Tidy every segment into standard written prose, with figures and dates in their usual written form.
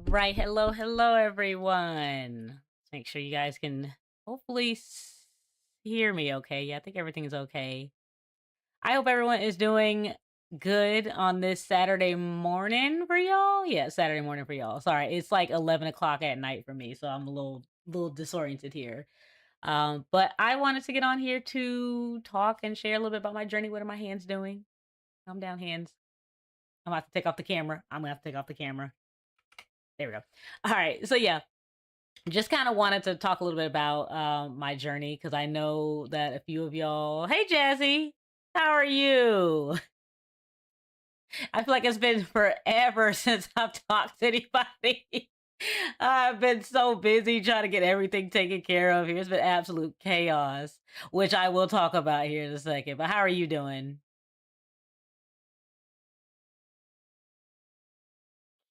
right. Hello, everyone. Make sure you guys can hopefully hear me okay. Yeah, I think everything's okay. I hope everyone is doing good on this Saturday morning for y'all. Yeah, Saturday morning for y'all. Sorry, it's like 11 o'clock at night for me, so I'm a little disoriented here. But I wanted to get on here to talk and share a little bit about my journey. What are my hands doing? Calm down, hands. I'm gonna have to take off the camera. I'm gonna have to take off the camera. There we go. All right. So yeah, just kind of wanted to talk a little bit about my journey because I know that a few of y'all. Hey, Jazzy, how are you? I feel like it's been forever since I've talked to anybody. I've been so busy trying to get everything taken care of here. It's been absolute chaos, which I will talk about here in a second. But how are you doing?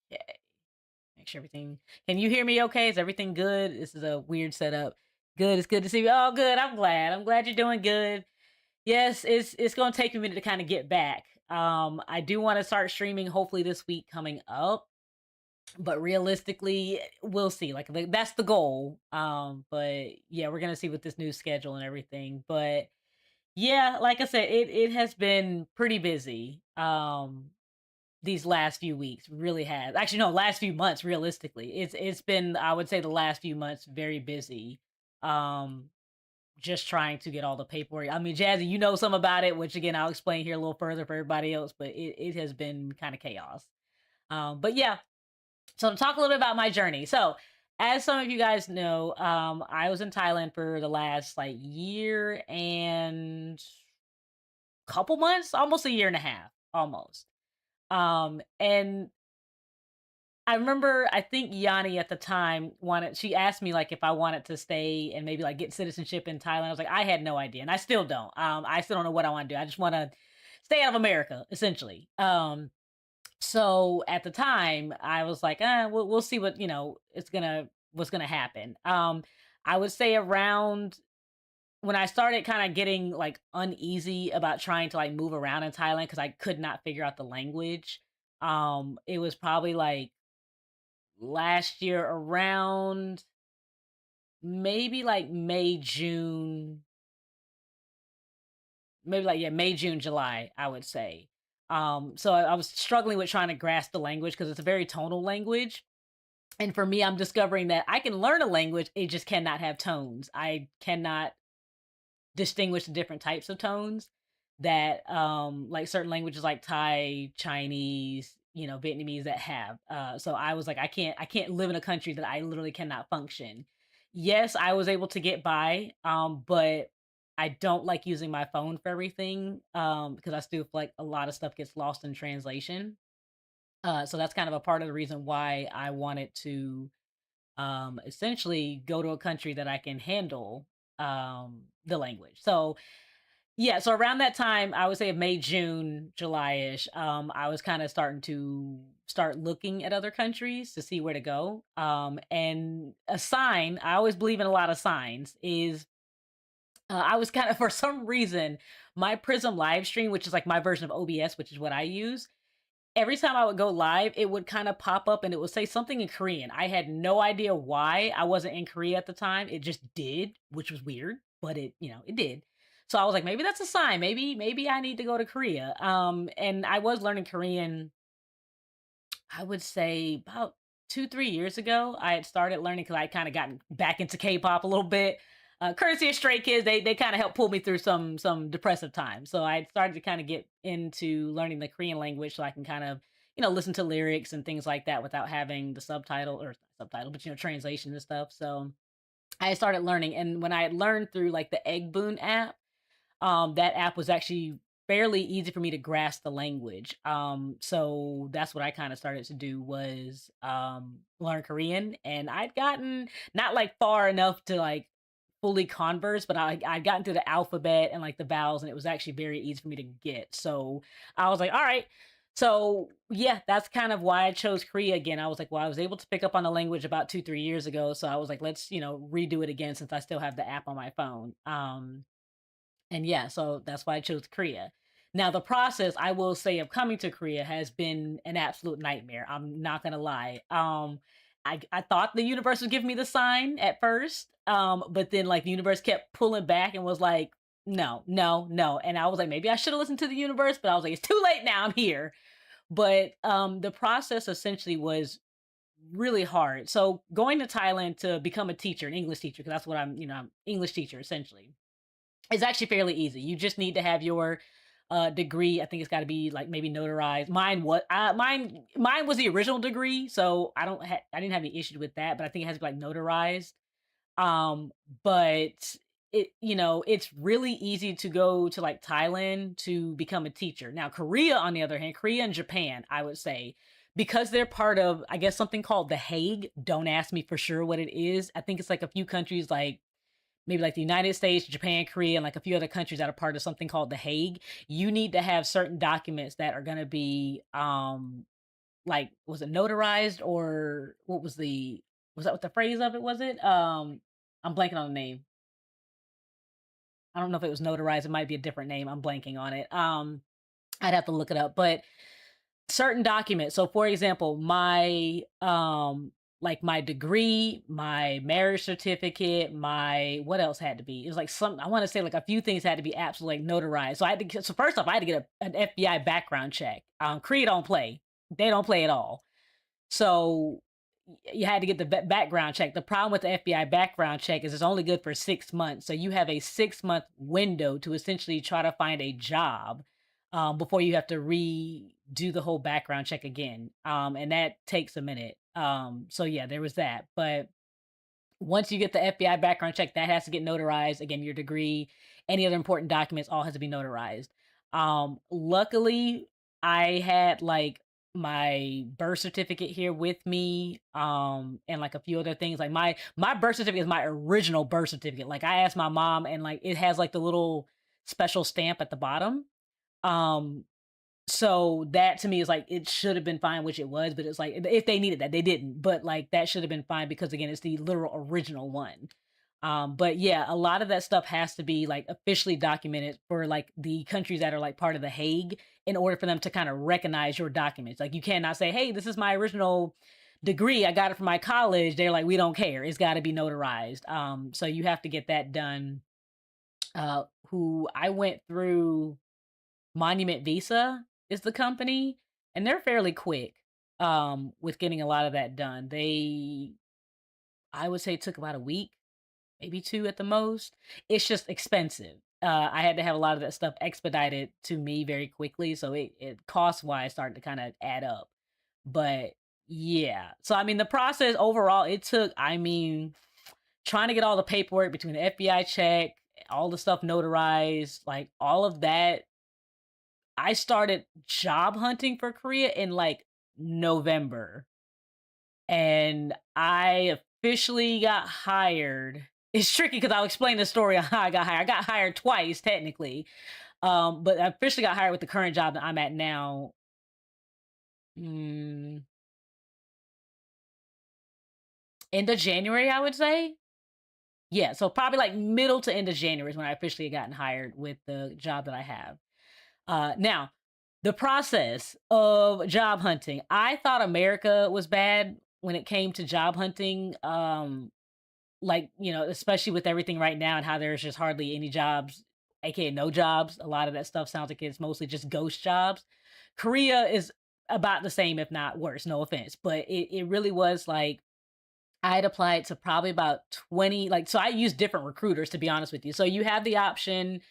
Yeah, make sure everything. Can you hear me okay? Is everything good? This is a weird setup. Good. It's good to see you. Oh, good. I'm glad. I'm glad you're doing good. Yes, it's gonna take me a minute to kind of get back. I do want to start streaming hopefully this week coming up, but realistically, we'll see. That's the goal. But yeah, we're gonna see with this new schedule and everything. But yeah, like I said, it has been pretty busy. These last few weeks really has. Actually, no, last few months. Realistically, it's been I would say the last few months very busy. Um, just trying to get all the paperwork. I mean, Jazzy, you know some about it, which again I'll explain here a little further for everybody else, but it has been kind of chaos. But yeah, so to talk a little bit about my journey. So as some of you guys know, I was in Thailand for the last like year and couple months, almost a year and a half, almost. And I remember I think Yanni at the time wanted she asked me like if I wanted to stay and maybe like get citizenship in Thailand. I was like, I had no idea. And I still don't. I still don't know what I want to do. I just want to stay out of America, essentially. So at the time I was like, we'll see what, what's gonna happen. I would say around when I started kind of getting like uneasy about trying to like move around in Thailand because I could not figure out the language. It was probably like last year around maybe like May, June, maybe like yeah, May, June, July, I would say. So I was struggling with trying to grasp the language because it's a very tonal language. And for me, I'm discovering that I can learn a language, it just cannot have tones. I cannot distinguish the different types of tones that like certain languages like Thai, Chinese, Vietnamese that have. So I was like, I can't live in a country that I literally cannot function. Yes, I was able to get by, but I don't like using my phone for everything because I still feel like a lot of stuff gets lost in translation. So that's kind of a part of the reason why I wanted to essentially go to a country that I can handle the language. So yeah, so around that time, I would say May, June, July-ish, I was kind of starting to start looking at other countries to see where to go. And a sign, I always believe in a lot of signs, is I was kind of for some reason my Prism live stream, which is like my version of OBS, which is what I use. Every time I would go live, it would kind of pop up and it would say something in Korean. I had no idea why I wasn't in Korea at the time. It just did, which was weird, but it did. So I was like, maybe that's a sign. Maybe I need to go to Korea. And I was learning Korean, I would say about 2, 3 years ago. I had started learning because I kind of gotten back into K-pop a little bit. Courtesy of Stray Kids, they kind of helped pull me through some depressive times. So I started to kind of get into learning the Korean language so I can kind of listen to lyrics and things like that without having the subtitle, but translation and stuff. So I started learning, and when I had learned through like the Egg app, that app was actually fairly easy for me to grasp the language. So that's what I kind of started to do was learn Korean, and I'd gotten not like far enough to like fully converse, but I'd gotten through the alphabet and like the vowels, and it was actually very easy for me to get. So I was like, all right. So yeah, that's kind of why I chose Korea again. I was like, well, I was able to pick up on the language about 2, 3 years ago. So I was like, let's, redo it again since I still have the app on my phone. And yeah, so that's why I chose Korea. Now, the process I will say of coming to Korea has been an absolute nightmare. I'm not gonna lie. I thought the universe was giving me the sign at first, but then like the universe kept pulling back and was like, no, no, no. And I was like, maybe I should have listened to the universe, but I was like, it's too late now. I'm here. But the process essentially was really hard. So going to Thailand to become a teacher, an English teacher, because that's what I'm English teacher essentially. It's actually fairly easy. You just need to have your degree. I think it's got to be like maybe notarized. Mine was the original degree, so I didn't have any issue with that. But I think it has to be like notarized. Um, but it's really easy to go to like Thailand to become a teacher. Now, Korea, on the other hand, Korea and Japan, I would say, because they're part of, I guess, something called the Hague. Don't ask me for sure what it is. I think it's like a few countries like maybe like the United States, Japan, Korea, and like a few other countries that are part of something called the Hague. You need to have certain documents that are going to be like, was it notarized, or was that what the phrase of it was? It I'm blanking on the name. I don't know if it was notarized. It might be a different name. I'm blanking on it. I'd have to look it up, but certain documents. So for example, my like my degree, my marriage certificate, my what else had to be? It was like some, I want to say like a few things had to be absolutely like notarized. So so first off, I had to get an FBI background check. Korea don't play. They don't play at all. So you had to get the background check. The problem with the FBI background check is it's only good for 6 months. So you have a 6 month window to essentially try to find a job before you have to redo the whole background check again. And that takes a minute. So yeah, there was that. But once you get the FBI background check, that has to get notarized. Again, your degree, any other important documents, all has to be notarized. Luckily, I had like my birth certificate here with me, and like a few other things. Like my birth certificate is my original birth certificate. Like I asked my mom, and like it has like the little special stamp at the bottom. Um, so that to me is like it should have been fine, which it was, but it's like if they needed that, they didn't. But like that should have been fine because again, it's the literal original one. But yeah, a lot of that stuff has to be like officially documented for like the countries that are like part of the Hague in order for them to kind of recognize your documents. Like you cannot say, "Hey, this is my original degree. I got it from my college." They're like, "We don't care. It's got to be notarized." So you have to get that done. Who I went through Monument Visa is the company, and they're fairly quick with getting a lot of that done. I would say, took about a week, maybe two at the most. It's just expensive. I had to have a lot of that stuff expedited to me very quickly, so it cost wise started to kind of add up. But yeah, so I mean, the process overall, it took. I mean, trying to get all the paperwork between the FBI check, all the stuff notarized, like all of that. I started job hunting for Korea in like November, and I officially got hired. It's tricky because I'll explain the story on how I got hired. I got hired twice technically, but I officially got hired with the current job that I'm at now. Mm, End of January, I would say. Yeah, so probably like middle to end of January is when I officially gotten hired with the job that I have. Now, the process of job hunting. I thought America was bad when it came to job hunting. Like, especially with everything right now and how there's just hardly any jobs, aka no jobs. A lot of that stuff sounds like it's mostly just ghost jobs. Korea is about the same, if not worse, no offense. But it really was like I had applied to probably about 20, like, so I use different recruiters to be honest with you. So you have the option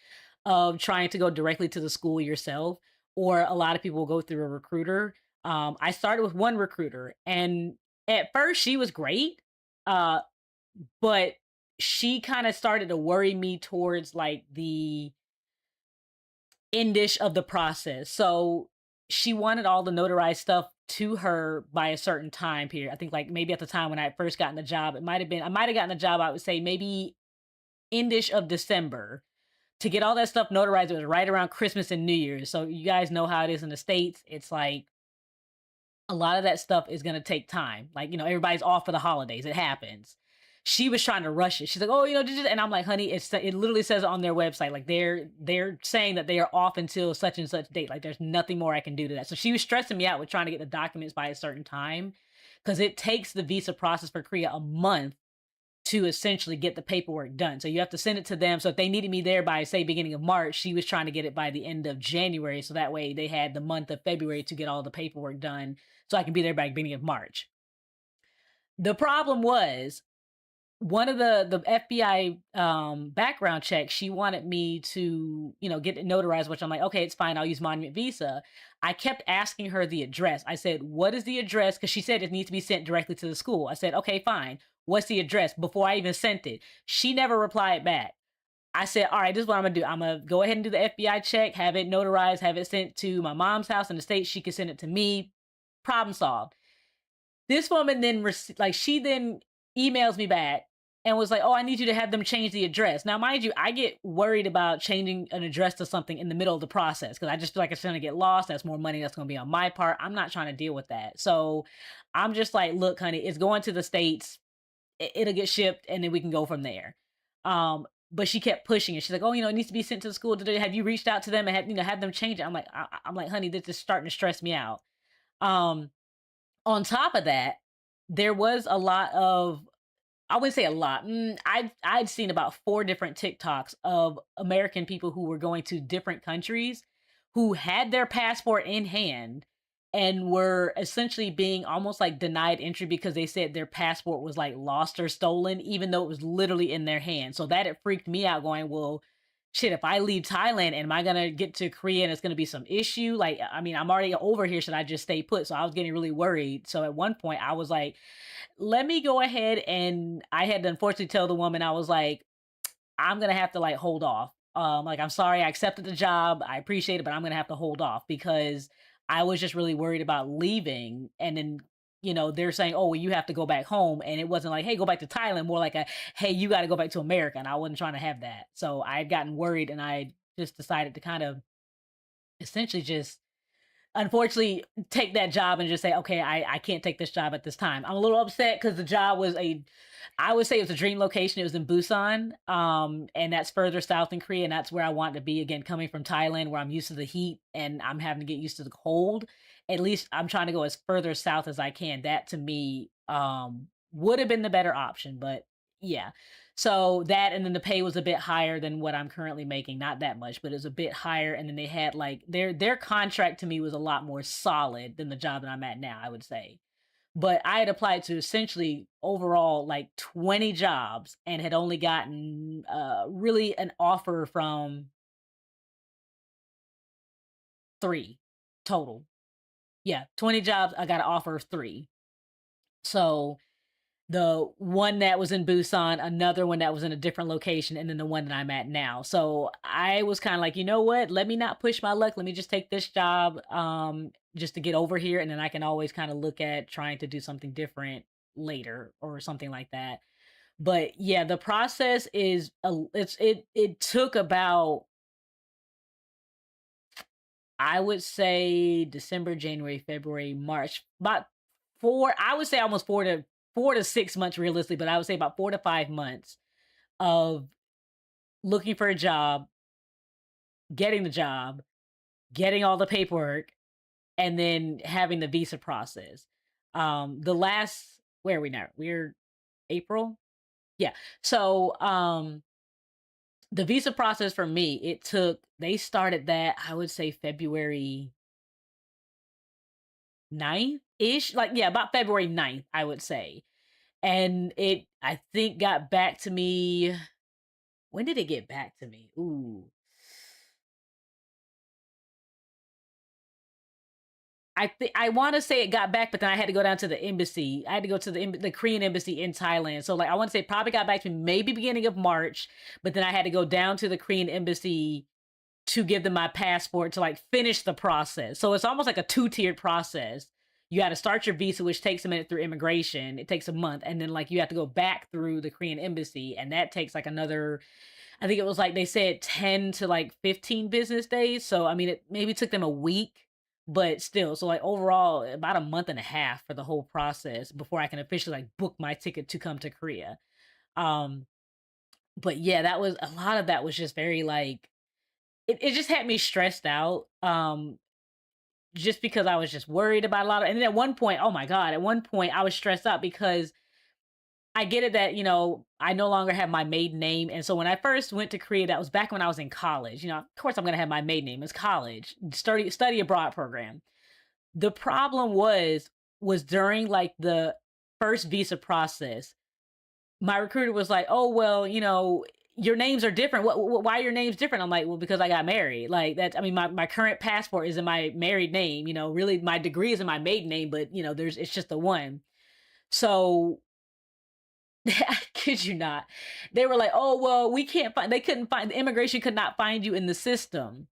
of trying to go directly to the school yourself, or a lot of people will go through a recruiter. I started with one recruiter, and at first she was great, uh, but she kind of started to worry me towards like the endish of the process. So she wanted all the notarized stuff to her by a certain time period. I think like maybe at the time when I had first gotten the job, I might have gotten the job, I would say maybe endish of December. To get all that stuff notarized, it was right around Christmas and New Year's. So you guys know how it is in the States. It's like a lot of that stuff is going to take time. Like, everybody's off for the holidays. It happens. She was trying to rush it. She's like, "Oh, and I'm like, honey, it literally says on their website, like they're saying that they are off until such and such date. Like there's nothing more I can do to that." So she was stressing me out with trying to get the documents by a certain time. because it takes the visa process for Korea a month to essentially get the paperwork done. So you have to send it to them. So if they needed me there by, say, beginning of March, she was trying to get it by the end of January. So that way they had the month of February to get all the paperwork done so I can be there by the beginning of March. The problem was one of the FBI background checks, she wanted me to, get it notarized, which I'm like, okay, it's fine. I'll use Monument Visa. I kept asking her the address. I said, what is the address? Because she said it needs to be sent directly to the school. I said, okay, fine. What's the address? Before I even sent it, she never replied back. I said, all right, this is what I'm gonna do. I'm gonna go ahead and do the FBI check, have it notarized, have it sent to my mom's house in the States. She can send it to me. Problem solved. This woman then she then emails me back and was like, "Oh, I need you to have them change the address." Now, mind you, I get worried about changing an address to something in the middle of the process because I just feel like it's going to get lost. That's more money that's going to be on my part. I'm not trying to deal with that. So I'm just like, "Look, honey, it's going to the States. It'll get shipped, and then we can go from there." But she kept pushing it. She's like, "Oh, it needs to be sent to the school today. Have you reached out to them and have them change it?" I'm like, "Honey, this is starting to stress me out." Um, on top of that, there was a lot of, I wouldn't say a lot. I'd seen about 4 different TikToks of American people who were going to different countries who had their passport in hand and were essentially being almost like denied entry because they said their passport was like lost or stolen, even though it was literally in their hand. So that it freaked me out going, well, shit, if I leave Thailand, am I gonna get to Korea and it's gonna be some issue? Like, I mean, I'm already over here. Should I just stay put? So I was getting really worried. So at one point I was like, let me go ahead, and I had to unfortunately tell the woman, I was like, I'm gonna have to like hold off. Like, I'm sorry, I accepted the job, I appreciate it, but I'm gonna have to hold off because I was just really worried about leaving, and then they're saying, oh, well, you have to go back home, and it wasn't like, hey, go back to Thailand, more like a, hey, you got to go back to America, and I wasn't trying to have that. So I had gotten worried, and I just decided to kind of essentially just unfortunately take that job and just say, okay, I can't take this job at this time. I'm a little upset because the job was I would say it was a dream location. It was in Busan. And that's further south in Korea. And that's where I want to be again, coming from Thailand, where I'm used to the heat and I'm having to get used to the cold. At least I'm trying to go as further south as I can. That to me, would have been the better option, but yeah. So that, and then the pay was a bit higher than what I'm currently making. Not that much, but it was a bit higher. And then they had like their contract to me was a lot more solid than the job that I'm at now, I would say. But I had applied to essentially overall like 20 jobs and had only gotten really an offer from 3 total. Yeah, 20 jobs, I got an offer of 3. So the one that was in Busan, another one that was in a different location, and then the one that I'm at now. So I was kind of like, you know what? Let me not push my luck. Let me just take this job, just to get over here, and then I can always kind of look at trying to do something different later or something like that. But yeah, the process is it took about, I would say, December, January, February, March, about 4, I would say almost 4 to 6 months realistically, but I would say about 4 to 5 months of looking for a job, getting the job, getting all the paperwork, and then having the visa process. The last, where are we now? We're April? Yeah. So, the visa process for me, they started that, I would say February 9th-ish, like, yeah, about February 9th, I would say. And it, I think, got back to me, when did it get back to me? Ooh. I wanna say it got back, but then I had to go down to the embassy. I had to go to the Korean embassy in Thailand. So, like, I wanna say it probably got back to me maybe beginning of March, but then I had to go down to the Korean embassy to give them my passport to, like, finish the process. So it's almost like a two-tiered process. You gotta start your visa, which takes a minute through immigration. It takes a month, and then, like, you have to go back through the Korean embassy, and that takes, like, another, I think it was like they said 10 to like 15 business days. So I mean, it maybe took them a week, but still. So like overall, about a month and a half for the whole process before I can officially like book my ticket to come to Korea. Um, but yeah, that was a lot of that was just very like it just had me stressed out. just because I was just worried about a lot of, and then at one point, oh my God, at one point I was stressed out because I get it that, I no longer have my maiden name. And so when I first went to Korea, that was back when I was in college. Of course I'm going to have my maiden name. It's college, study abroad program. The problem was during like the first visa process, my recruiter was like, "Oh, well, your names are different. Why are your names different?" I'm like, "Well, because I got married. Like that. I mean, my current passport is in my married name. Really, my degree is in my maiden name, but it's just the one." So I kid you not. They were like, "Oh, well, we can't find." They couldn't find the immigration could not find you in the system,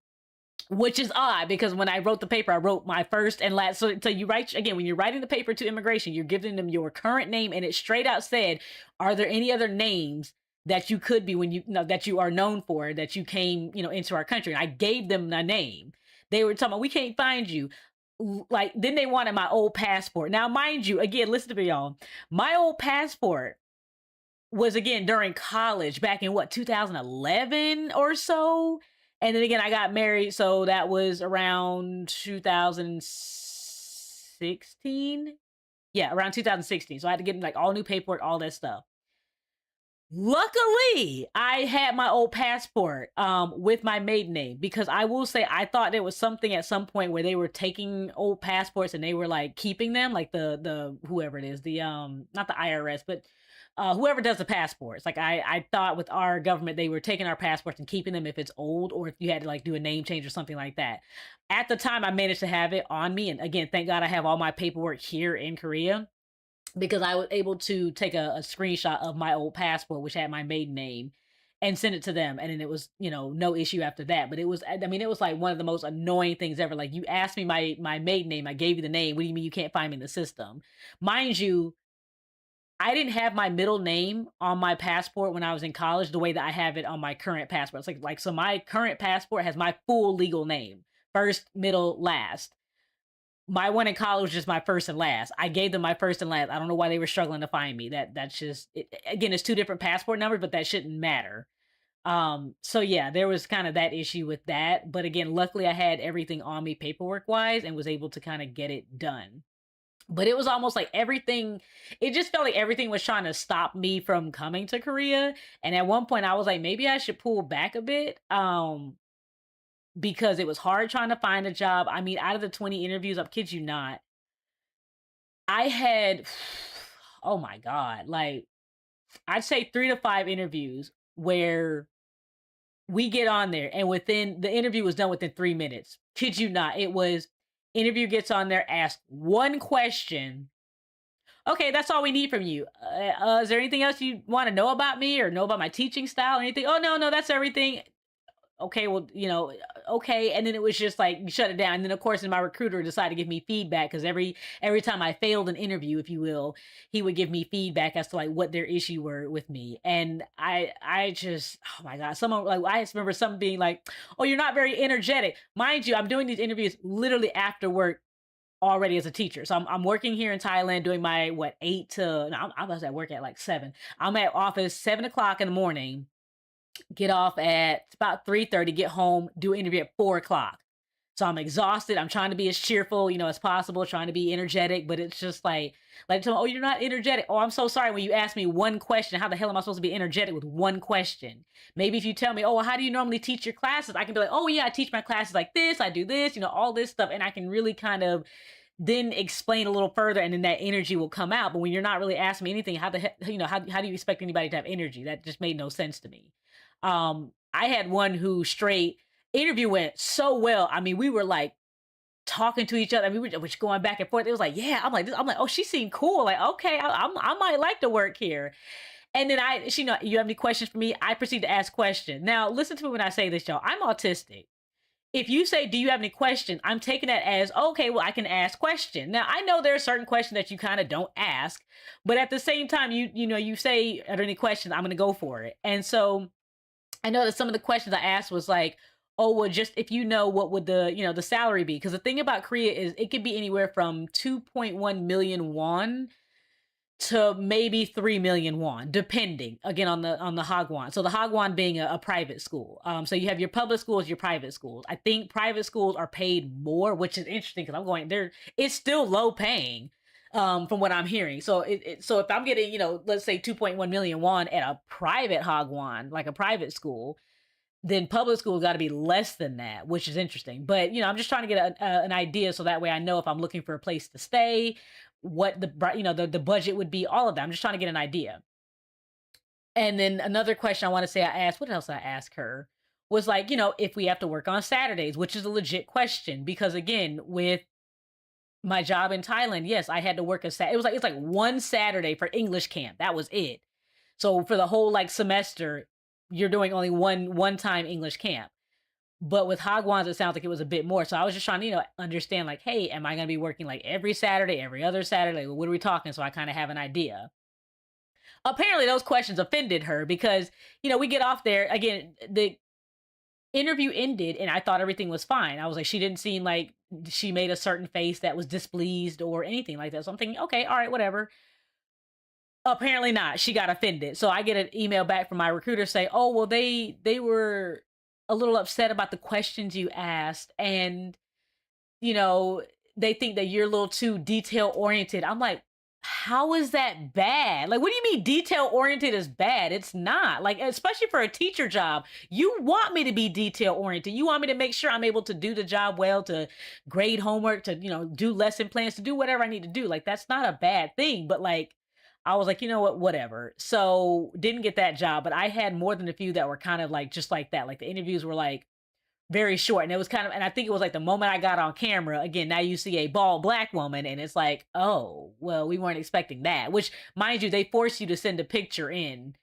which is odd because when I wrote the paper, I wrote my first and last. So you write again when you're writing the paper to immigration, you're giving them your current name, and it straight out said, "Are there any other names that you could be when that you are known for that you came into our country?" And I gave them my name. They were talking about, "We can't find you." Like then they wanted my old passport. Now, mind you, again, listen to me, y'all. My old passport was again during college back in what 2011 or so, and then again I got married, so that was around 2016. Yeah, around 2016. So I had to get like all new paperwork, all that stuff. Luckily, I had my old passport with my maiden name, because I will say I thought there was something at some point where they were taking old passports and they were like keeping them, like the whoever it is, the not the IRS, but whoever does the passports. Like I thought with our government they were taking our passports and keeping them if it's old, or if you had to like do a name change or something like that. At the time I managed to have it on me, and again, thank God I have all my paperwork here in Korea, because I was able to take a screenshot of my old passport, which had my maiden name, and send it to them. And then it was, no issue after that. But it was, I mean, it was like one of the most annoying things ever. Like, you asked me my maiden name, I gave you the name. What do you mean you can't find me in the system? Mind you, I didn't have my middle name on my passport when I was in college the way that I have it on my current passport. It's like so my current passport has my full legal name, first, middle, last. My one in college was just my first and last. I gave them my first and last. I don't know why they were struggling to find me. That's just again, it's two different passport numbers, but that shouldn't matter. So yeah, there was kind of that issue with that. But again, luckily I had everything on me paperwork wise and was able to kind of get it done. But it was almost like everything, it just felt like everything was trying to stop me from coming to Korea. And at one point I was like, maybe I should pull back a bit. Because it was hard trying to find a job. I mean, out of the 20 interviews, I kid you not, I had, oh my God, like I'd say 3 to 5 interviews where we get on there and within the interview was done within 3 minutes. Kid you not, it was interview gets on there, asked one question. Okay, that's all we need from you. Is there anything else you want to know about me or know about my teaching style or anything? Oh, no, that's everything. Okay, well, okay. And then it was just like, you shut it down. And then of course, my recruiter decided to give me feedback, because every time I failed an interview, if you will, he would give me feedback as to like what their issue were with me. And I just, oh my God, someone like, I just remember someone being like, "Oh, you're not very energetic." Mind you, I'm doing these interviews literally after work already as a teacher. So I'm working here in Thailand doing my, what, 8 to, no, I was at work at like 7. I'm at office 7 o'clock in the morning, get off at about 3:30, get home, do an interview at 4 o'clock. So I'm exhausted. I'm trying to be as cheerful, as possible, trying to be energetic, but it's just like, oh, you're not energetic. Oh, I'm so sorry. When you ask me one question, how the hell am I supposed to be energetic with one question? Maybe if you tell me, "Oh, well, how do you normally teach your classes?" I can be like, "Oh yeah, I teach my classes like this. I do this, all this stuff." And I can really kind of then explain a little further, and then that energy will come out. But when you're not really asking me anything, how the heck, how do you expect anybody to have energy? That just made no sense to me. I had one who straight interview went so well. I mean, we were like talking to each other. I mean, we were just going back and forth. It was like, yeah, I'm like, oh, she seemed cool. Like, okay, I might like to work here. And then she, "You have any questions for me?" I proceed to ask questions. Now, listen to me when I say this, y'all. I'm autistic. If you say, "Do you have any questions?" I'm taking that as, okay, well, I can ask question. Now, I know there are certain questions that you kind of don't ask, but at the same time, you say, "Are there any questions?" I'm going to go for it. And so I know that some of the questions I asked was like, "Oh, well, just if what would the salary be?" Because the thing about Korea is it could be anywhere from 2.1 million won to maybe 3 million won, depending again on the Hagwon. So the Hagwon being a private school. So you have your public schools, your private schools. I think private schools are paid more, which is interesting because I'm going there. It's still low paying, from what I'm hearing. So so if I'm getting, let's say 2.1 million won at a private Hagwon, like a private school, then public school got to be less than that, which is interesting. But I'm just trying to get an idea so that way I know if I'm looking for a place to stay, what the budget would be, all of that. I'm just trying to get an idea. And then another question I want to say I asked, what else I asked her was like, if we have to work on Saturdays, which is a legit question because again, with my job in Thailand, yes, I had to work a Saturday. It's like one Saturday for English camp. That was it. So for the whole like semester, you're doing only one time English camp. But with Hagwons, it sounds like it was a bit more. So I was just trying to, understand like, hey, am I going to be working like every Saturday, every other Saturday? What are we talking? So I kind of have an idea. Apparently, those questions offended her because, we get off there again. The interview ended and I thought everything was fine. I was like, she didn't seem like she made a certain face that was displeased or anything like that. So I'm thinking, okay, all right, whatever. Apparently not. She got offended. So I get an email back from my recruiter say, "Oh, well they were a little upset about the questions you asked and you know, they think that you're a little too detail oriented." I'm like, "How is that bad? Like what do you mean detail oriented is bad? It's not. Like especially for a teacher job. You want me to be detail oriented. You want me to make sure I'm able to do the job well, to grade homework, to, do lesson plans, to do whatever I need to do. Like that's not a bad thing, but like I was like, you know what, whatever. So didn't get that job, but I had more than a few that were kind of like just like that. Like the interviews were like very short, and it was kind of, and I think it was like the moment I got on camera again. Now you see a bald black woman, and it's like, oh, well, we weren't expecting that. Which, mind you, they force you to send a picture in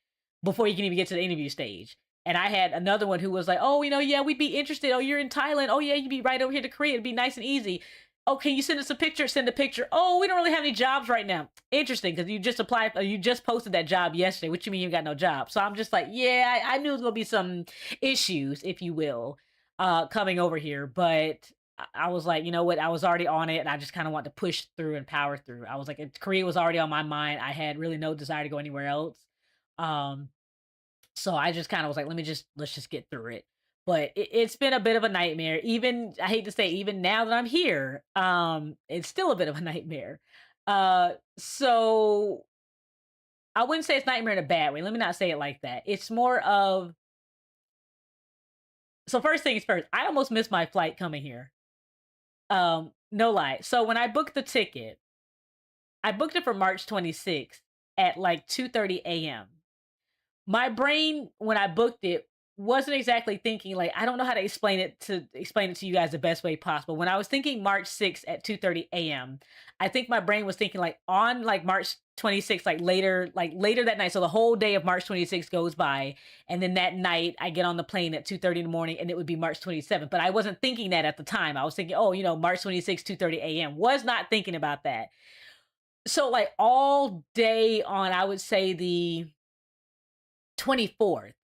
before you can even get to the interview stage. And I had another one who was like, oh, yeah, we'd be interested. Oh, you're in Thailand. Oh, yeah, you'd be right over here to Korea. It'd be nice and easy. Oh, can you send us a picture? Send a picture. Oh, we don't really have any jobs right now. Interesting, because you just applied, you just posted that job yesterday, which you mean you got no job. So I'm just like, yeah, I knew it was gonna be some issues, if you will, coming over here. But I was like, you know what? I was already on it, and I just kind of want to push through and power through. I was like, Korea was already on my mind. I had really no desire to go anywhere else. Um, so I just kind of was like, let's just get through it. But it's been a bit of a nightmare. Even I hate to say, even now that I'm here, it's still a bit of a nightmare. So I wouldn't say it's nightmare in a bad way. Let me not say it like that. It's more of, so first things first, I almost missed my flight coming here. No lie. So when I booked the ticket, I booked it for March 26th at like 2:30 a.m. My brain when I booked it wasn't exactly thinking like, I don't know how to explain it to you guys the best way possible. When I was thinking March 6th at 2:30 a.m., I think my brain was thinking like on like March 26th, like later that night. So the whole day of March 26th goes by, and then that night I get on the plane at 2:30 in the morning, and it would be March 27th. But I wasn't thinking that at the time. I was thinking, oh, March 26th, 2:30 a.m. Was not thinking about that. So like all day on, I would say the 24th,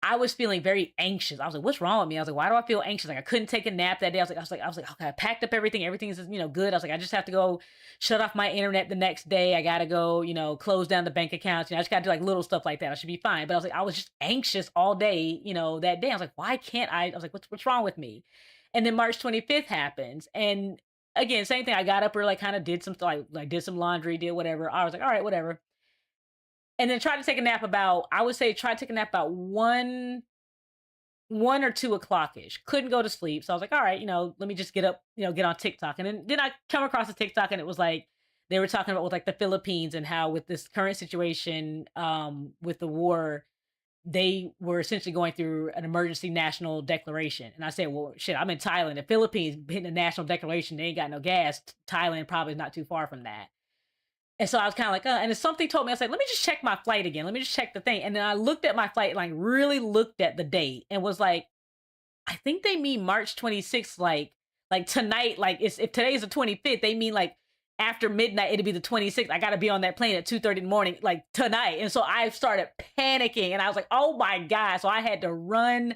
I was feeling very anxious. I was like, what's wrong with me? I was like, why do I feel anxious? Like I couldn't take a nap that day. I was like, okay, I packed up everything. Everything's, good. I was like, I just have to go shut off my internet the next day. I got to go, close down the bank accounts. I just got to do like little stuff like that. I should be fine. But I was like, I was just anxious all day, that day. I was like, why can't I was like, what's wrong with me? And then March 25th happens. And again, same thing. I got up early, like kind of did some, like did some laundry, did whatever. I was like, all right, whatever. And then tried to take a nap about, I would say try to take a nap about 1 or 2 o'clock ish. Couldn't go to sleep. So I was like, all right, let me just get up, get on TikTok. And then I come across a TikTok, and it was like, they were talking about with like the Philippines and how with this current situation, with the war, they were essentially going through an emergency national declaration. And I said, well, shit, I'm in Thailand. The Philippines hitting a national declaration, they ain't got no gas. Thailand probably is not too far from that. And so I was kind of like, and if something told me, I said, let me just check my flight again. Let me just check the thing. And then I looked at my flight, like really looked at the date, and was like, I think they mean March 26th, like tonight, like if today's the 25th, they mean like after midnight, it'll be the 26th. I got to be on that plane at 2:30 in the morning, like tonight. And so I started panicking, and I was like, oh my God. So I had to run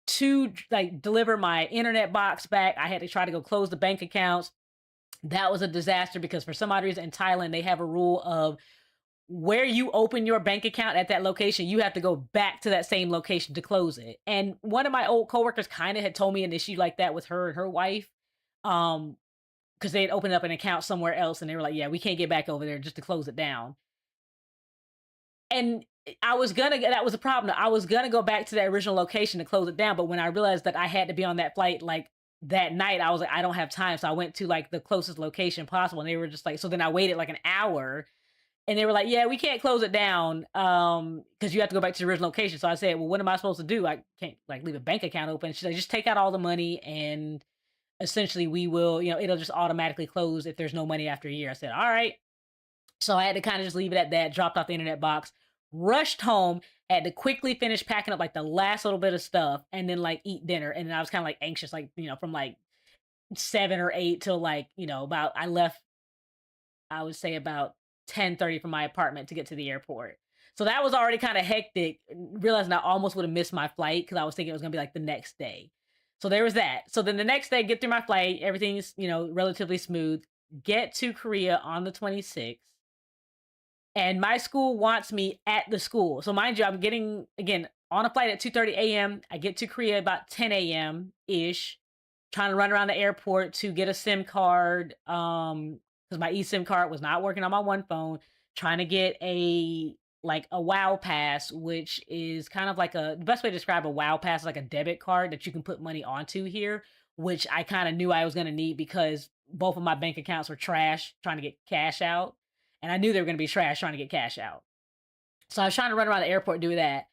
to like deliver my internet box back. I had to try to go close the bank accounts. That was a disaster because for some odd reason in Thailand, they have a rule of where you open your bank account at that location, you have to go back to that same location to close it. And one of my old coworkers kind of had told me an issue like that with her and her wife. Um, because they had opened up an account somewhere else and they were like, yeah, we can't get back over there just to close it down. And I was gonna that was a problem. I was gonna go back to that original location to close it down, but when I realized that I had to be on that flight like that night, I was like, I don't have time. So I went to like the closest location possible. And they were just like, so then I waited like an hour and they were like, yeah, we can't close it down because you have to go back to the original location. So I said, well, what am I supposed to do? I can't like leave a bank account open. She's like, just take out all the money and essentially we will, it'll just automatically close if there's no money after a year. I said, all right. So I had to kind of just leave it at that, dropped off the internet box, rushed home, had to quickly finish packing up like the last little bit of stuff and then like eat dinner. And then I was kind of like anxious, like, from like 7 or 8 till like, about I left, I would say about 10:30 from my apartment to get to the airport. So that was already kind of hectic, realizing I almost would have missed my flight because I was thinking it was gonna be like the next day. So there was that. So then the next day, get through my flight, everything's, relatively smooth. Get to Korea on the 26th. And my school wants me at the school. So mind you, I'm getting again on a flight at 2:30 a.m. I get to Korea about 10 a.m. ish, trying to run around the airport to get a SIM card. Because my eSIM card was not working on my one phone, trying to get a WOW pass, which is kind of like the best way to describe a WOW pass is like a debit card that you can put money onto here, which I kind of knew I was going to need because both of my bank accounts were trash trying to get cash out. And I knew they were going to be trash trying to get cash out. So I was trying to run around the airport, do that.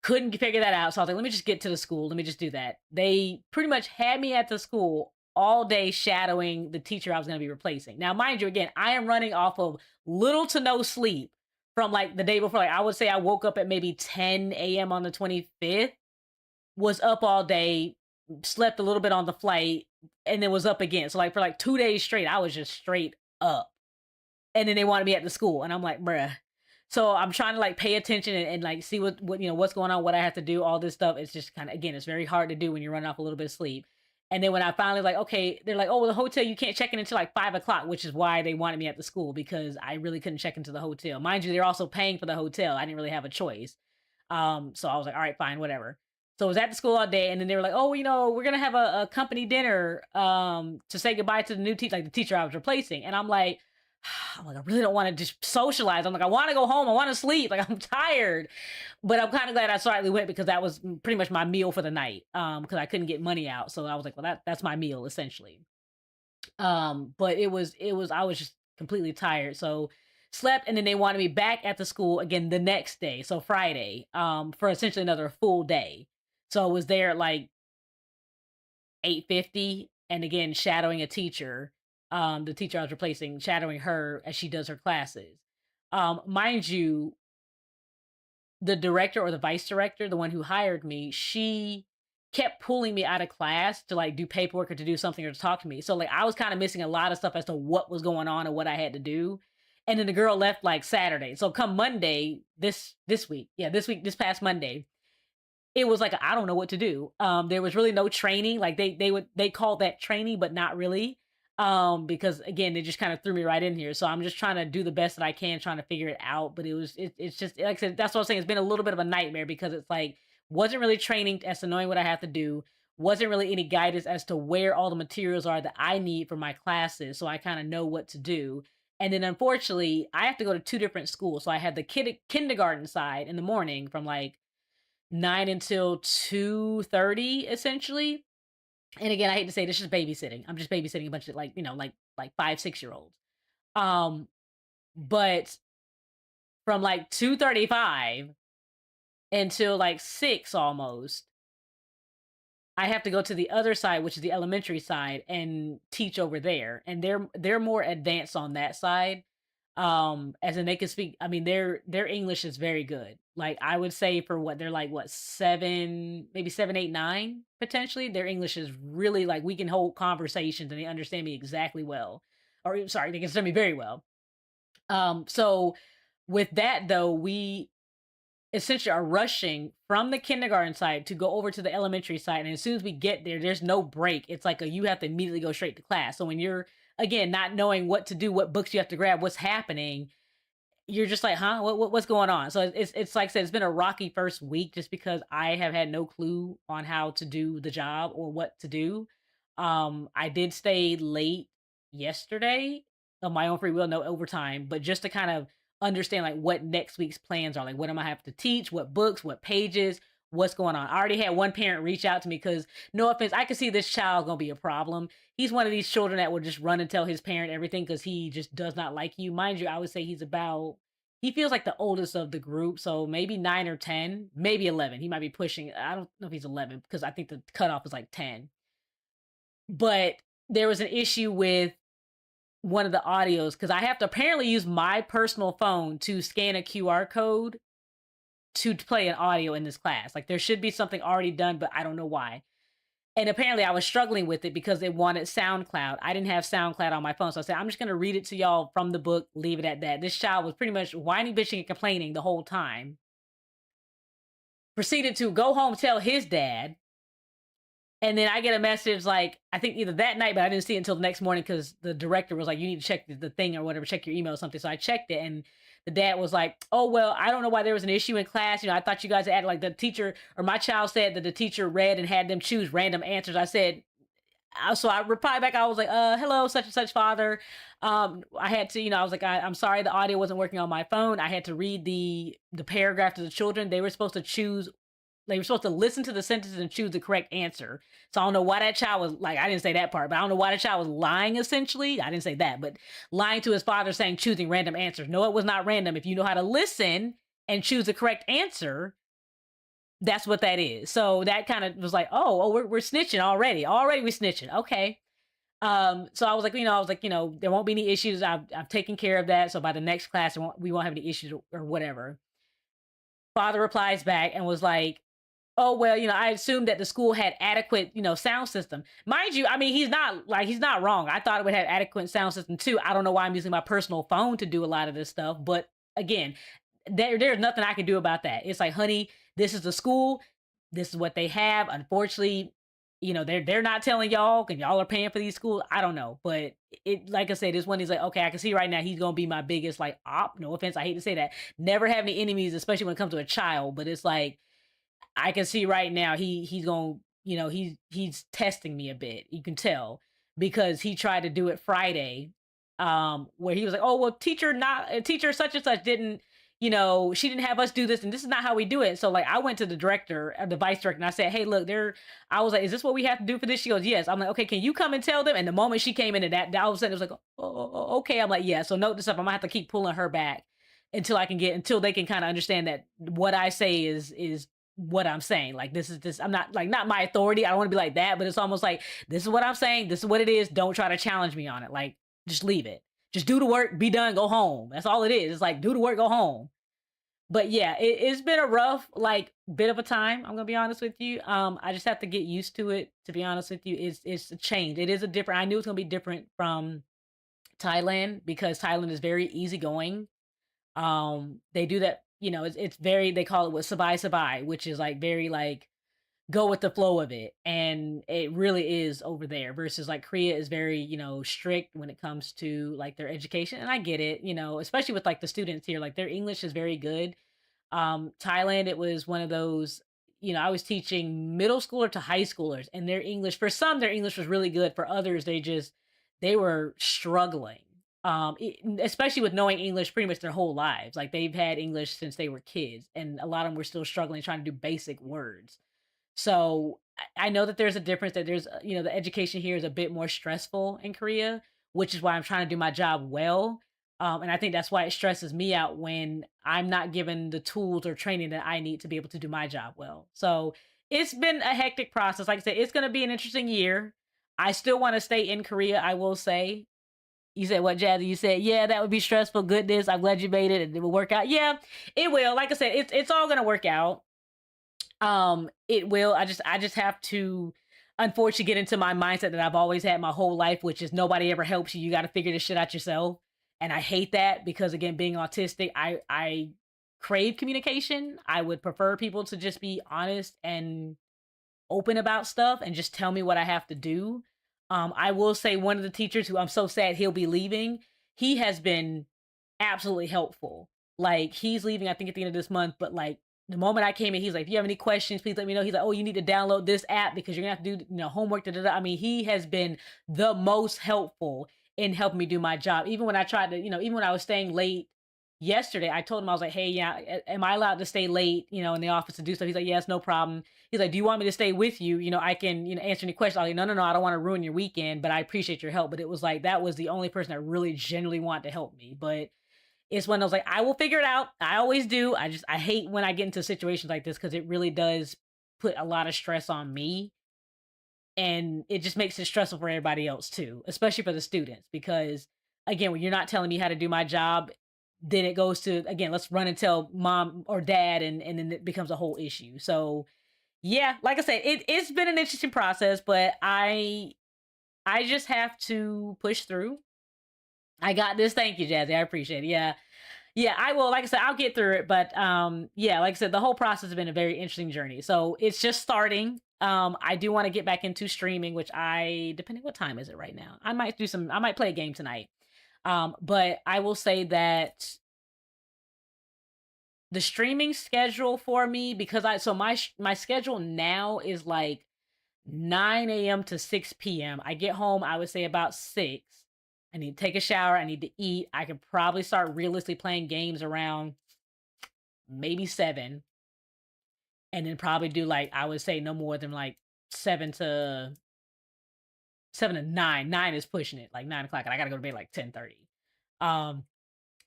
Couldn't figure that out. So I was like, let me just get to the school. Let me just do that. They pretty much had me at the school all day shadowing the teacher I was going to be replacing. Now, mind you, again, I am running off of little to no sleep from like the day before. Like I would say I woke up at maybe 10 a.m. on the 25th, was up all day, slept a little bit on the flight, and then was up again. So like for like 2 days straight, I was just straight up. And then they wanted me at the school. And I'm like, bruh. So I'm trying to like pay attention and like see what what's going on, what I have to do, all this stuff. It's just kind of, again, it's very hard to do when you're running off a little bit of sleep. And then when I finally like, okay, they're like, oh, well, the hotel, you can't check in until like 5 o'clock, which is why they wanted me at the school because I really couldn't check into the hotel. Mind you, they're also paying for the hotel. I didn't really have a choice. So I was like, all right, fine, whatever. So I was at the school all day, and then they were like, oh, we're gonna have a company dinner to say goodbye to the new teacher, like the teacher I was replacing. And I'm like, I really don't want to just socialize. I'm like, I want to go home. I want to sleep. Like, I'm tired. But I'm kind of glad I slightly went because that was pretty much my meal for the night. Because I couldn't get money out. So I was like, well, that's my meal essentially. But I was just completely tired. So slept, and then they wanted me back at the school again the next day. So Friday, for essentially another full day. So I was there at like 8:50, and again shadowing a teacher, the teacher I was replacing, shadowing her as she does her classes. Mind you, the director or the vice director, the one who hired me, she kept pulling me out of class to like do paperwork or to do something or to talk to me. So like I was kind of missing a lot of stuff as to what was going on and what I had to do. And then the girl left like Saturday. So come Monday, this week, this past Monday, it was like I don't know what to do. There was really no training. Like they called that training, but not really. Because again, they just kind of threw me right in here. So I'm just trying to do the best that I can, trying to figure it out. But it's just like I said, that's what I'm saying. It's been a little bit of a nightmare because it's like wasn't really training as to knowing what I have to do. Wasn't really any guidance as to where all the materials are that I need for my classes, so I kind of know what to do. And then unfortunately, I have to go to two different schools. So I had the kindergarten side in the morning from like 9 until 2:30 essentially. And again, I hate to say this is babysitting. I'm just babysitting a bunch of like, like 5, 6 year olds. Um, but from like 2:35 until like 6 almost, I have to go to the other side, which is the elementary side, and teach over there. And they're more advanced on that side. As in they can speak, I mean, their English is very good. Like I would say for what they're like, what, 7, maybe 7, 8, 9, potentially. Their English is really like we can hold conversations and they understand me exactly well. Or sorry, they can understand me very well. So with that though, we essentially are rushing from the kindergarten side to go over to the elementary side. And as soon as we get there, there's no break. It's like you have to immediately go straight to class. So when you're, again, not knowing what to do, what books you have to grab, what's happening, you're just like, huh? What's going on? So it's like I said, it's been a rocky first week just because I have had no clue on how to do the job or what to do. I did stay late yesterday of my own free will, no overtime, but just to kind of understand like what next week's plans are. Like, what am I have to teach? What books? What pages? What's going on? I already had one parent reach out to me because, no offense, I can see this child's gonna be a problem. He's one of these children that will just run and tell his parent everything because he just does not like you. Mind you, I would say he feels like the oldest of the group, so maybe 9 or 10, maybe 11. He might be pushing. I don't know if he's 11 because I think the cutoff is like 10. But there was an issue with one of the audios because I have to apparently use my personal phone to scan a QR code to play an audio in this class. Like there should be something already done, but I don't know why. And apparently I was struggling with it because they wanted SoundCloud. I didn't have SoundCloud on my phone. So I said, I'm just going to read it to y'all from the book, leave it at that. This child was pretty much whining, bitching, and complaining the whole time. Proceeded to go home, tell his dad. And then I get a message like, I think either that night, but I didn't see it until the next morning because the director was like, you need to check the thing or whatever, check your email or something. So I checked it and the dad was like, oh, well, I don't know why there was an issue in class. You know, I thought you guys had like the teacher or my child said that the teacher read and had them choose random answers. I said, so I replied back. I was like, hello, such and such father. I had to, I was like, I'm sorry, the audio wasn't working on my phone. I had to read the paragraph to the children. They were supposed to listen to the sentences and choose the correct answer. So I don't know why that child was like, I didn't say that part, but I don't know why the child was lying essentially. I didn't say that, but lying to his father saying choosing random answers. No, it was not random. If you know how to listen and choose the correct answer, that's what that is. So that kind of was like, oh, we're snitching already. Already we snitching. Okay. So I was like, there won't be any issues. I've taken care of that. So by the next class, we won't have any issues or whatever. Father replies back and was like, oh, well, I assumed that the school had adequate, sound system. Mind you, I mean, he's not wrong. I thought it would have adequate sound system too. I don't know why I'm using my personal phone to do a lot of this stuff. But again, there's nothing I can do about that. It's like, honey, this is the school. This is what they have. Unfortunately, they're not telling y'all and y'all are paying for these schools. I don't know. But it, like I said, this one, he's like, okay, I can see right now he's going to be my biggest like op. No offense. I hate to say that. Never have any enemies, especially when it comes to a child. But it's like, I can see right now he's going, he's testing me a bit. You can tell because he tried to do it Friday, where he was like, "Oh, well, teacher such and such didn't, she didn't have us do this, and this is not how we do it." So like, I went to the director, the vice director, and I said, "Hey, look, I was like, is this what we have to do for this?" She goes, "Yes." I'm like, "Okay, can you come and tell them?" And the moment she came in, and that all of a sudden it was like, "Oh, okay." I'm like, "Yeah." So note this up. I'm gonna have to keep pulling her back until they can kind of understand that what I say is what I'm saying. Like I'm not like not my authority. I don't want to be like that, but it's almost like this is what I'm saying. This is what it is. Don't try to challenge me on it. Like just leave it. Just do the work, be done, go home. That's all it is. It's like do the work, go home. But yeah, it's been a rough like bit of a time. I'm gonna be honest with you. I just have to get used to it. To be honest with you, it's a change. It is a different. I knew it's gonna be different from Thailand because Thailand is very easygoing. They do that, it's very, they call it what sabai sabai, which is like very like go with the flow of it. And it really is over there versus like Korea is very, strict when it comes to like their education. And I get it, especially with like the students here, like their English is very good. Thailand, it was one of those, I was teaching middle schooler to high schoolers and their English, for some, their English was really good. For others, they were struggling. Especially with knowing English pretty much their whole lives. Like they've had English since they were kids and a lot of them were still struggling trying to do basic words. So I know that there's a difference that there's, the education here is a bit more stressful in Korea, which is why I'm trying to do my job well. And I think that's why it stresses me out when I'm not given the tools or training that I need to be able to do my job well. So it's been a hectic process. Like I said, it's going to be an interesting year. I still want to stay in Korea, I will say. You said what, Jazzy? You said, yeah, that would be stressful. Goodness, I'm glad you made it and it will work out. Yeah, it will. Like I said, it's all gonna work out. It will. I just have to unfortunately get into my mindset that I've always had my whole life, which is nobody ever helps you. You got to figure this shit out yourself. And I hate that because again, being autistic, I crave communication. I would prefer people to just be honest and open about stuff and just tell me what I have to do. I will say one of the teachers who I'm so sad he'll be leaving, he has been absolutely helpful. Like he's leaving, I think, at the end of this month, but like the moment I came in, he's like, if you have any questions, please let me know. He's like, oh, you need to download this app because you're gonna have to do, homework. Da, da, da. I mean, he has been the most helpful in helping me do my job. Even when I tried to, even when I was staying late yesterday, I told him, I was like, hey, yeah, am I allowed to stay late, in the office to do stuff? He's like, yes, no problem. He's like, do you want me to stay with you? I can, answer any questions. I was like, no, no, no, I don't want to ruin your weekend, but I appreciate your help. But it was like, that was the only person that really genuinely wanted to help me. But it's when I was like, I will figure it out. I always do. I hate when I get into situations like this because it really does put a lot of stress on me, and it just makes it stressful for everybody else too, especially for the students. Because again, when you're not telling me how to do my job, then it goes to, again, let's run and tell mom or dad, and then it becomes a whole issue. So yeah, like I said, it's been an interesting process, but I just have to push through. I got this. Thank you, Jazzy. I appreciate it. Yeah. Yeah, I will. Like I said, I'll get through it. But yeah, like I said, the whole process has been a very interesting journey. So it's just starting. I do want to get back into streaming, which depending what time is it right now, I might play a game tonight. But I will say that the streaming schedule for me, because my schedule now is like 9 a.m. to 6 p.m. I get home, I would say about 6. I need to take a shower. I need to eat. I could probably start realistically playing games around maybe 7. And then probably do like, I would say no more than like 7 to 9. 9 is pushing it, like 9 o'clock. And I got to go to bed like 10:30. Um,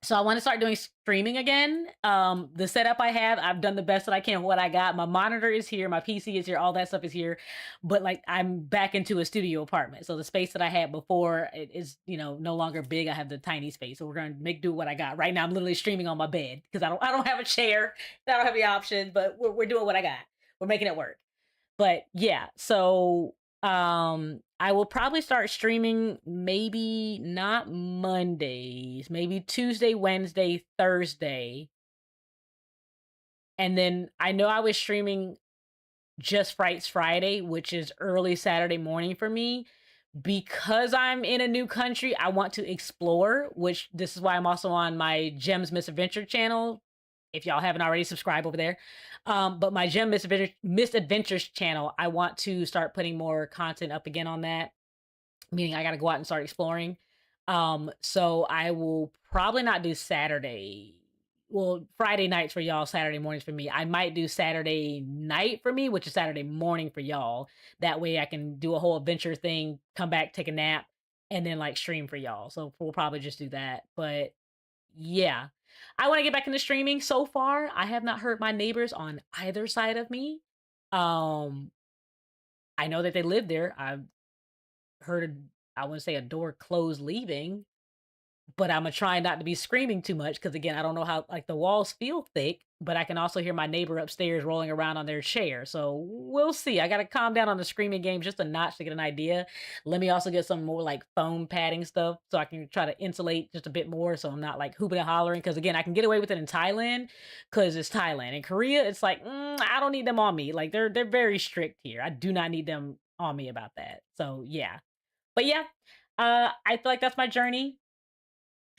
so I want to start doing streaming again. The setup I have, I've done the best that I can with what I got. My monitor is here, my PC is here, all that stuff is here. But like I'm back into a studio apartment. So the space that I had before it is, no longer big. I have the tiny space. So we're gonna make do what I got. Right now I'm literally streaming on my bed because I don't have a chair. I don't have the option, but we're doing what I got. We're making it work. But yeah, so I will probably start streaming, maybe not Mondays, maybe Tuesday, Wednesday, Thursday. And then I know I was streaming Just Frights Friday, which is early Saturday morning for me. Because I'm in a new country, I want to explore, which this is why I'm also on my Gems Misadventure channel. If y'all haven't already, subscribe over there. But my Gem Misadventures channel, I want to start putting more content up again on that. Meaning I got to go out and start exploring. So I will probably not do Saturday. Well, Friday nights for y'all, Saturday mornings for me. I might do Saturday night for me, which is Saturday morning for y'all. That way I can do a whole adventure thing, come back, take a nap, and then like stream for y'all. So we'll probably just do that. But yeah, I want to get back into streaming. So far, I have not heard my neighbors on either side of me. Um, I know that they live there. I've heard, I wouldn't say a door closed leaving, but Imma try not to be screaming too much because again, I don't know how, like, the walls feel thick, but I can also hear my neighbor upstairs rolling around on their chair, so we'll see. I gotta calm down on the screaming game just a notch to get an idea. Let me also get some more, like, foam padding stuff so I can try to insulate just a bit more so I'm not, like, hooping and hollering. Because again, I can get away with it in Thailand because it's Thailand. In Korea, it's like, I don't need them on me, like, they're very strict here. I do not need them on me about that, so yeah. But yeah, I feel like that's my journey.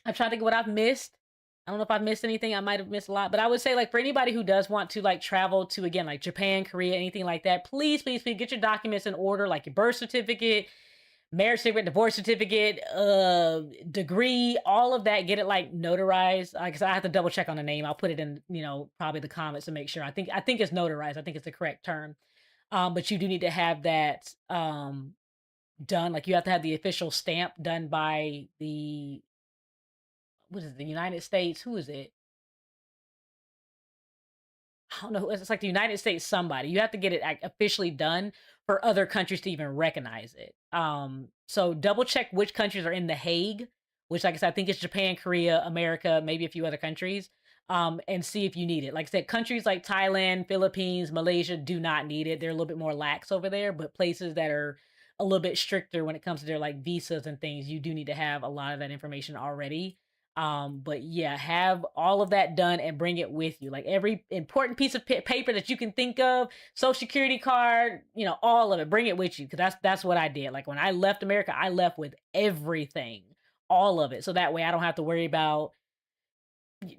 I'm trying to think what I've missed. I don't know if I've missed anything. I might have missed a lot, but I would say like for anybody who does want to like travel to again like Japan, Korea, anything like that, please, please, please get your documents in order, like your birth certificate, marriage certificate, divorce certificate, degree, all of that. Get it like notarized. Like I said, I have to double check on the name. I'll put it in, probably the comments to make sure. I think it's notarized. I think it's the correct term. But you do need to have that done. Like you have to have the official stamp done by the what is it, the United States? Who is it? I don't know. It's like the United States somebody. You have to get it officially done for other countries to even recognize it. So double check which countries are in The Hague, which, like I said, I think it's Japan, Korea, America, maybe a few other countries. And see if you need it. Like I said, countries like Thailand, Philippines, Malaysia do not need it. They're a little bit more lax over there, but places that are a little bit stricter when it comes to their like visas and things, you do need to have a lot of that information already. But yeah, have all of that done and bring it with you. Like every important piece of paper that you can think of, social security card, all of it, bring it with you. Cause that's what I did. Like when I left America, I left with everything, all of it. So that way I don't have to worry about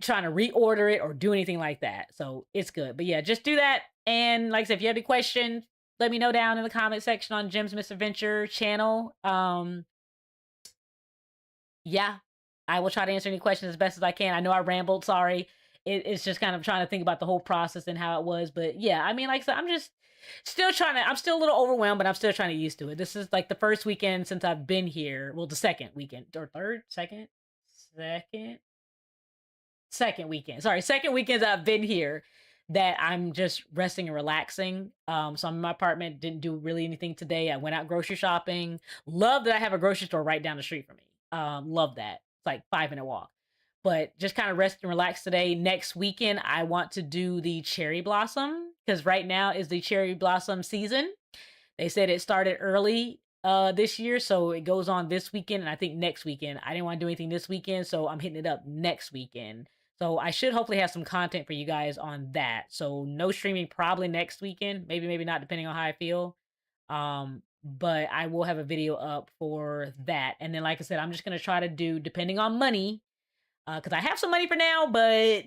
trying to reorder it or do anything like that. So it's good. But yeah, just do that. And like I said, if you have any questions, let me know down in the comment section on Jim's Misadventure channel. Yeah, I will try to answer any questions as best as I can. I know I rambled, sorry. It's just kind of trying to think about the whole process and how it was. But yeah, I mean, like I said, I'm just still trying to, I'm still a little overwhelmed, but I'm still trying to get used to it. This is like the first weekend since I've been here. Well, the second weekend or third, second, second weekend. Sorry, second weekends I've been here that I'm just resting and relaxing. So I'm in my apartment, didn't do really anything today. I went out grocery shopping. Love that I have a grocery store right down the street from me. Love that. It's like 5 minute walk. But just kind of rest and relax today. Next weekend, I want to do the cherry blossom because right now is the cherry blossom season. They said it started early this year, so it goes on this weekend and I think next weekend. I didn't want to do anything this weekend, so I'm hitting it up next weekend. So I should hopefully have some content for you guys on that. So no streaming probably next weekend, maybe not depending on how I feel. But I will have a video up for that. And then like I said, I'm just going to try to do depending on money cuz I have some money for now, but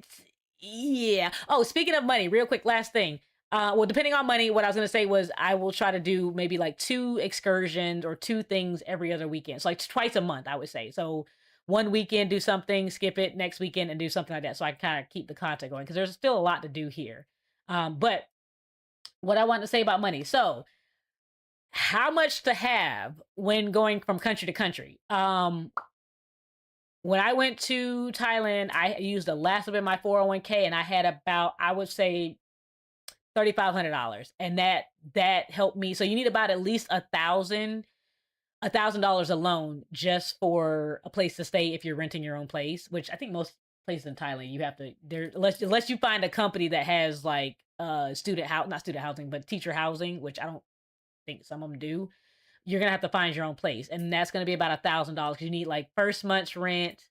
yeah. Oh, speaking of money, real quick last thing. Well, depending on money, what I was gonna say was I will try to do maybe like 2 excursions or 2 things every other weekend. So like twice a month, I would say. So one weekend do something, skip it next weekend and do something like that. So I kind of keep the content going because there's still a lot to do here. But what I want to say about money. So how much to have when going from country to country? When I went to Thailand, I used the last of it in my 401k and I had about, I would say, $3,500, and that helped me. So you need about at least $1,000 alone just for a place to stay if you're renting your own place. Which I think most places in Thailand you have to there unless you find a company that has like student house, not student housing, but teacher housing, which I don't think some of them do. You're gonna have to find your own place, and that's gonna be about $1,000 because you need like first month's rent,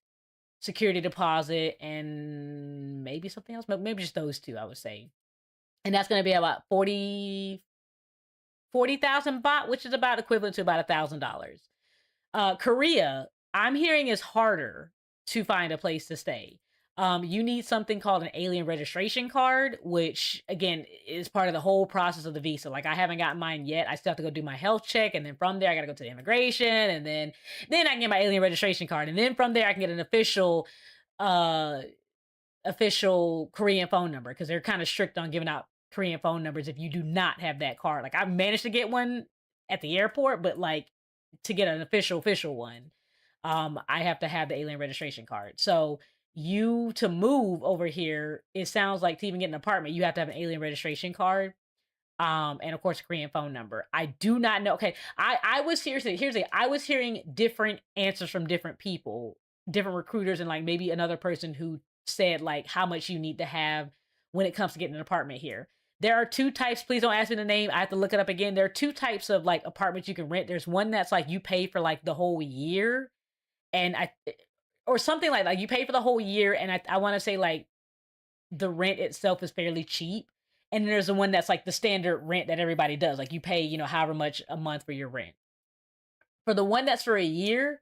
security deposit, and maybe something else. Maybe just those two, I would say. And that's going to be about 40,000 baht, which is about equivalent to about $1,000. Korea, I'm hearing is harder to find a place to stay. You need something called an alien registration card, which again is part of the whole process of the visa. Like I haven't gotten mine yet. I still have to go do my health check, and then from there I got to go to the immigration, and then I can get my alien registration card, and then from there I can get an uh official Korean phone number because they're kind of strict on giving out Korean phone numbers if you do not have that card. Like I managed to get one at the airport, but like to get an official one, I have to have the alien registration card. So you to move over here, it sounds like to even get an apartment, you have to have an alien registration card. And of course a Korean phone number. I do not know. Okay, I was I was hearing different answers from different people, different recruiters, and like maybe another person who said like how much you need to have when it comes to getting an apartment here. There are two types. Please don't ask me the name. I have to look it up again. There are two types of like apartments you can rent. There's one that's like you pay for like the whole year, and I or something like you pay for the whole year, and I want to say like the rent itself is fairly cheap. And then there's the one that's like the standard rent that everybody does. Like you pay, however much a month for your rent. For the one that's for a year,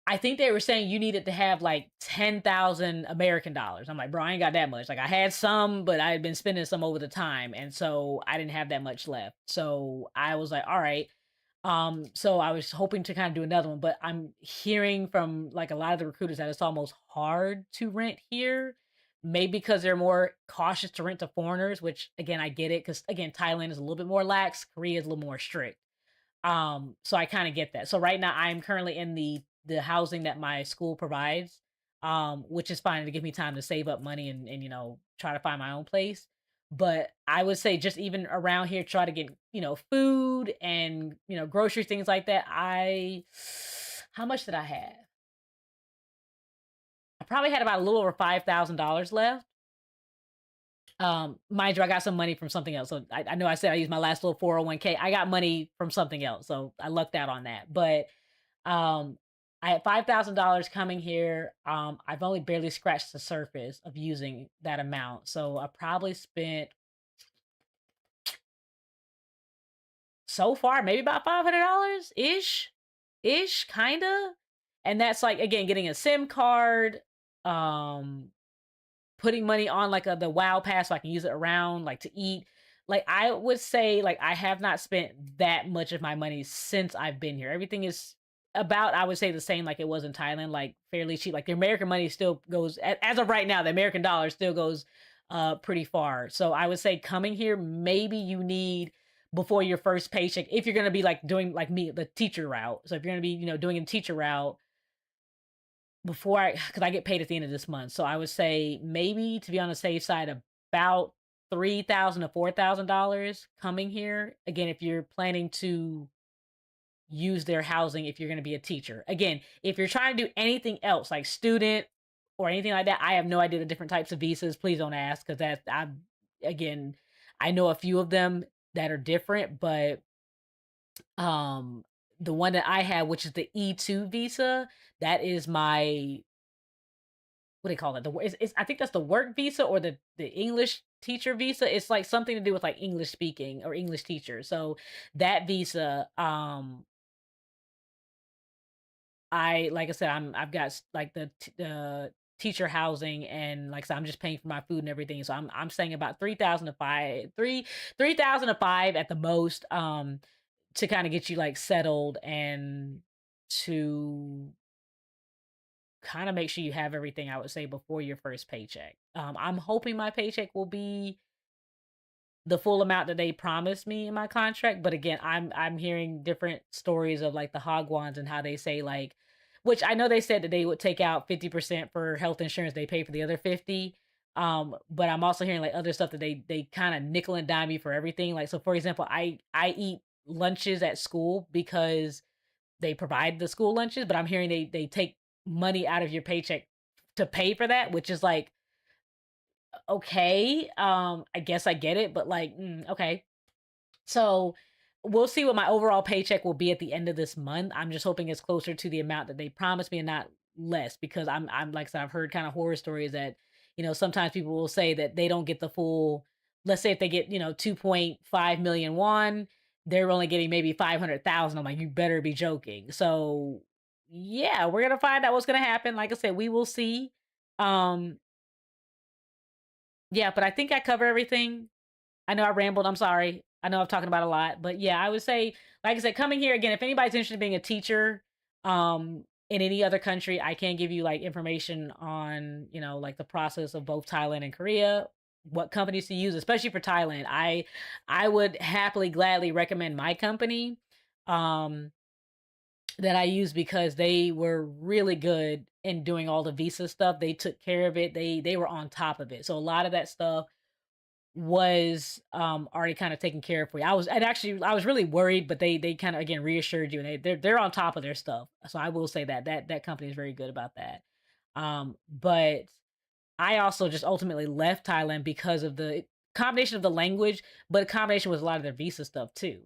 I think they were saying you needed to have like 10,000 American dollars. I'm like, bro, I ain't got that much. Like I had some, but I had been spending some over the time. And so I didn't have that much left. So I was like, all right. So I was hoping to kind of do another one, but I'm hearing from like a lot of the recruiters that it's almost hard to rent here. Maybe because they're more cautious to rent to foreigners, which again I get it because again Thailand is a little bit more lax, Korea is a little more strict. So I kind of get that. So right now I'm currently in the housing that my school provides, which is fine to give me time to save up money and try to find my own place. But I would say just even around here, try to get food and groceries, things like that. How much did I have? I probably had about a little over $5,000 left. Mind you, I got some money from something else. So I know I said I used my last little 401k. I got money from something else, so I lucked out on that. But um, I had $5,000 coming here. I've only barely scratched the surface of using that amount, so I probably spent so far maybe about $500 ish, kinda. And that's like again getting a SIM card, um putting money on like the wow pass so I can use it around like to eat. Like I would say like I have not spent that much of my money since I've been here. Everything is about I would say the same like it was in Thailand, like fairly cheap. Like the American money still goes as of right now, the American dollar still goes pretty far. So I would say coming here, maybe you need before your first paycheck, if you're gonna be like doing like me, the teacher route. So if you're gonna be, doing a teacher route, before because I get paid at the end of this month. So I would say maybe to be on the safe side, about $3,000 to $4,000 coming here. Again, if you're planning to use their housing, if you're going to be a teacher. Again, if you're trying to do anything else like student or anything like that, I have no idea the different types of visas. Please don't ask because again, I know a few of them that are different, but um the one that I have, which is the E2 visa, that is my what do they call it? It's I think that's the work visa or the English teacher visa. It's like something to do with like English speaking or English teacher. So that visa, I like I said, I've got like the teacher housing and like I said, I'm just paying for my food and everything. So I'm saying about 3,000 to 3,000 to 5 at the most, to kind of get you like settled and to kind of make sure you have everything I would say before your first paycheck. I'm hoping my paycheck will be the full amount that they promised me in my contract, but again, I'm hearing different stories of like the hogwans and how they say like which I know they said that they would take out 50% for health insurance, they pay for the other 50. But I'm also hearing like other stuff that they kind of nickel and dime you for everything. Like so for example, I eat lunches at school because they provide the school lunches, but I'm hearing they take money out of your paycheck to pay for that, which is like okay, I guess I get it, but like okay. So we'll see what my overall paycheck will be at the end of this month. I'm just hoping it's closer to the amount that they promised me and not less because I'm like I said, I've heard kind of horror stories that, sometimes people will say that they don't get the full, let's say if they get, 2.5 million won, they're only getting maybe 500,000. I'm like, you better be joking. So yeah, we're gonna find out what's gonna happen. Like I said, we will see. Um, yeah, but I think I cover everything. I know I rambled. I'm sorry. I know I'm talking about a lot, but yeah, I would say, like I said, coming here again, if anybody's interested in being a teacher, in any other country, I can give you like information on, like the process of both Thailand and Korea, what companies to use, especially for Thailand. I would happily, gladly recommend my company, um, that I use because they were really good in doing all the visa stuff. They took care of it. They were on top of it. So a lot of that stuff was already kind of taken care of for you. I was really worried, but they kind of again reassured you and they're on top of their stuff. So I will say that company is very good about that. But I also just ultimately left Thailand because of the combination of the language, but a combination with a lot of their visa stuff too.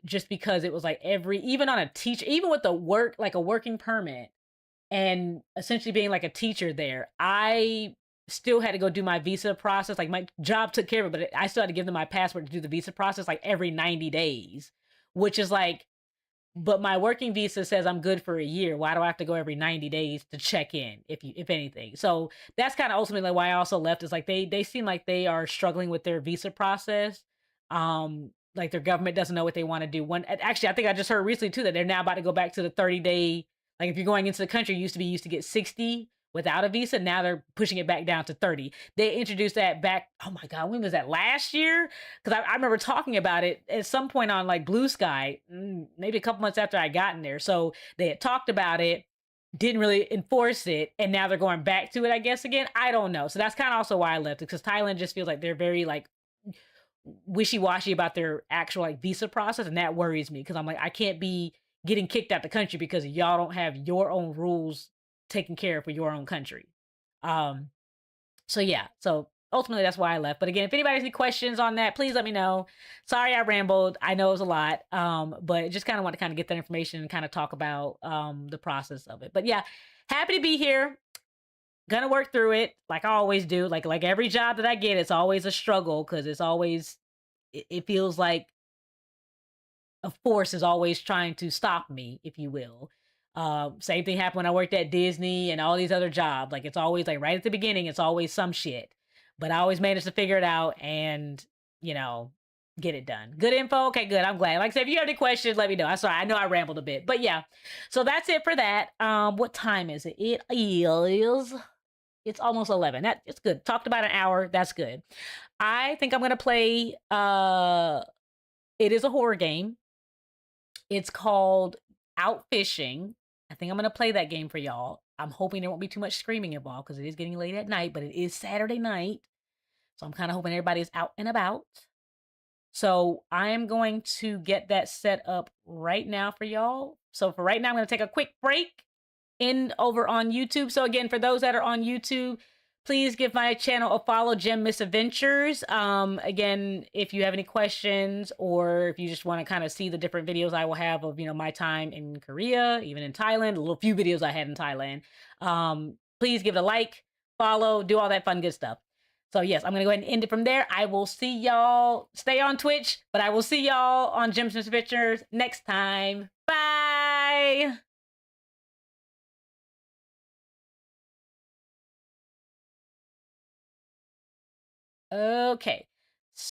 Just because it was like even on a teacher, even with the work, like a working permit, and essentially being like a teacher there, I still had to go do my visa process. Like my job took care of it, but I still had to give them my passport to do the visa process like every 90 days, which is like, but my working visa says I'm good for a year. Why do I have to go every 90 days to check in if anything? So that's kind of ultimately why I also left is like they seem like they are struggling with their visa process. Like their government doesn't know what they want to do. One actually I think I just heard recently too that they're now about to go back to the 30-day, like if you're going into the country, used to get 60 without a visa. Now they're pushing it back down to 30. They introduced that back, oh my God, when was that, last year? Because I remember talking about it at some point on like Blue Sky, maybe a couple months after I gotten there. So they had talked about it, didn't really enforce it, and now they're going back to it, I guess, again. I don't know. So that's kind of also why I left it, because Thailand just feels like they're very like wishy-washy about their actual like visa process, and that worries me because I'm like, I can't be getting kicked out the country because y'all don't have your own rules taken care of for your own country. Um, so yeah, so ultimately that's why I left. But again, if anybody has any questions on that, please let me know. Sorry I rambled. I know it was a lot. But just kind of want to kind of get that information and kind of talk about the process of it. But yeah, happy to be here. Gonna work through it like I always do. Like every job that I get, it's always a struggle because it's always it feels like a force is always trying to stop me, if you will. Same thing happened when I worked at Disney and all these other jobs. Like it's always like right at the beginning, it's always some shit. But I always managed to figure it out and, you know, get it done. Good info. Okay, good. I'm glad. Like I said, if you have any questions, let me know. I'm sorry. I know I rambled a bit. But yeah. So that's it for that. What time is it? It is it's almost 11. That it's good. Talked about an hour. That's good. I think I'm gonna play it is a horror game. It's called Out Fishing. I think I'm gonna play that game for y'all. I'm hoping there won't be too much screaming involved because it is getting late at night, but it is Saturday night. So I'm kind of hoping everybody's out and about. So I am going to get that set up right now for y'all. So for right now, I'm going to take a quick break in over on YouTube. So again, for those that are on YouTube, please give my channel a follow, Gem Misadventures. Again, if you have any questions or if you just want to kind of see the different videos I will have of, you know, my time in Korea, even in Thailand, a little few videos I had in Thailand. Please give it a like, follow, do all that fun good stuff. So yes, I'm gonna go ahead and end it from there. I will see y'all. Stay on Twitch, but I will see y'all on Gems Misadventures next time. Bye. Okay.